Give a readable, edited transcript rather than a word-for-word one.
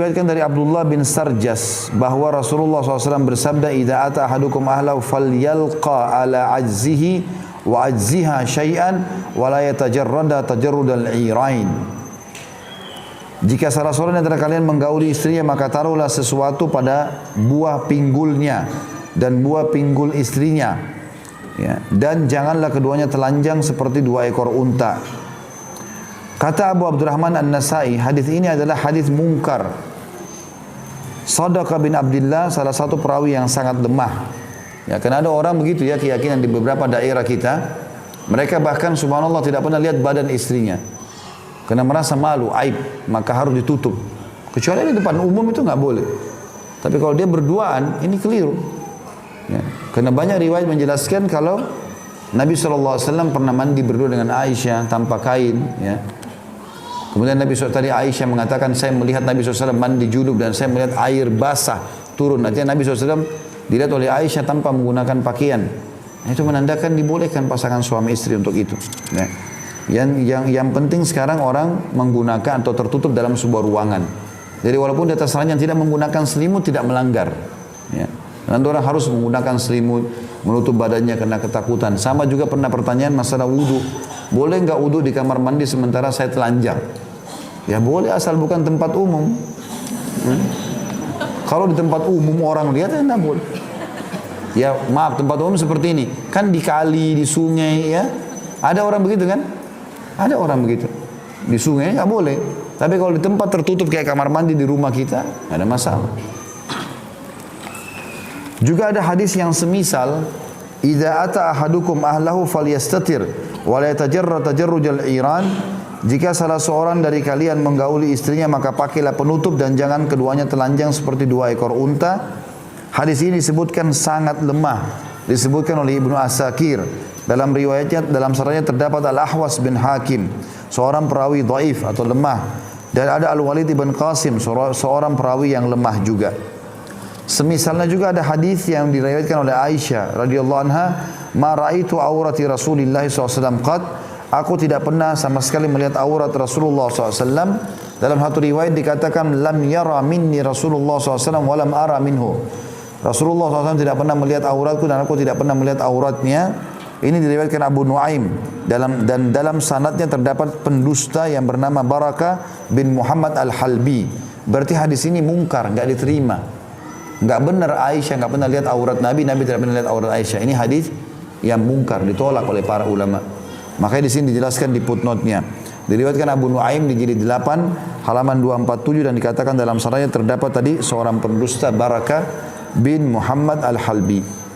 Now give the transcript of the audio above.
Diriwayatkan dari Abdullah bin Sarjas bahwa Rasulullah SAW bersabda, "Idza ata ahadukum ahlahu falyalqa ala ajzihi wa ajziha syai'an wa la yatajarrada tajarrudal 'irain." Jika salah seorang antara kalian menggauli istrinya, maka taruhlah sesuatu pada buah pinggulnya dan buah pinggul istrinya, ya, dan janganlah keduanya telanjang seperti dua ekor unta. Kata Abu Abdurrahman An-Nasai, hadis ini adalah hadis mungkar. Sadaqa bin Abdullah salah satu perawi yang sangat lemah. Ya, karena ada orang begitu ya, keyakinan di beberapa daerah kita, mereka bahkan subhanallah tidak pernah lihat badan istrinya. Karena merasa malu, aib, maka harus ditutup. Kecuali di depan umum itu nggak boleh. Tapi kalau dia berduaan, ini keliru. Ya, karena banyak riwayat menjelaskan kalau Nabi SAW pernah mandi berdua dengan Aisyah tanpa kain, ya. Kemudian Nabi SAW tadi Aisyah mengatakan, saya melihat Nabi SAW mandi junub dan saya melihat air basah turun. Artinya Nabi SAW dilihat oleh Aisyah tanpa menggunakan pakaian. Itu menandakan dibolehkan pasangan suami istri untuk itu. Ya. Yang penting sekarang orang menggunakan atau tertutup dalam sebuah ruangan. Jadi walaupun di atas ranjang tidak menggunakan selimut tidak melanggar. Ya. Nanti orang harus menggunakan selimut, menutup badannya karena ketakutan. Sama juga pernah pertanyaan masalah wudu. Boleh nggak wudu di kamar mandi sementara saya telanjang? Ya boleh asal bukan tempat umum. Kalau di tempat umum orang lihat ya nggak boleh. Ya maaf, tempat umum seperti ini. Kan di kali, di sungai ya. Ada orang begitu kan? Ada orang begitu. Di sungai nggak boleh. Tapi kalau di tempat tertutup kayak kamar mandi di rumah kita, nggak ada masalah. Juga ada hadis yang semisal, "Idza ata ahadukum ahlahu falyastatir wa la yatajarra tajarrujal 'iran." Jika salah seorang dari kalian menggauli istrinya, maka pakailah penutup dan jangan keduanya telanjang seperti dua ekor unta. Hadis ini disebutkan sangat lemah, disebutkan oleh Ibnu Asakir. Dalam riwayatnya, dalam sanadnya terdapat Al-Ahwas bin Hakim, seorang perawi dhaif atau lemah, dan ada Al-Walid bin Qasim, seorang perawi yang lemah juga. Semisalnya juga ada hadis yang diriwayatkan oleh Aisyah radhiyallahu anha, "Ma ra'aitu aurati Rasulillah SAW qad." Aku tidak pernah sama sekali melihat aurat Rasulullah SAW. Dalam satu riwayat dikatakan, "Lam yara minni Rasulullah SAW wa lam ara minhu." Rasulullah SAW tidak pernah melihat auratku dan aku tidak pernah melihat auratnya. Ini diriwayatkan Abu Nuaim. Dalam sanadnya terdapat pendusta yang bernama Barakah bin Muhammad Al-Halbi. Berarti hadis ini mungkar, enggak diterima. Enggak benar, Aisyah enggak pernah lihat aurat Nabi, Nabi tidak pernah lihat aurat Aisyah. Ini hadis yang mungkar, ditolak oleh para ulama. Makanya di sini dijelaskan di footnote-nya. Diriwayatkan Abu Nuaim di jilid 8 halaman 247 dan dikatakan dalam sanadnya terdapat tadi seorang pendusta Barakah bin Muhammad Al-Halbi.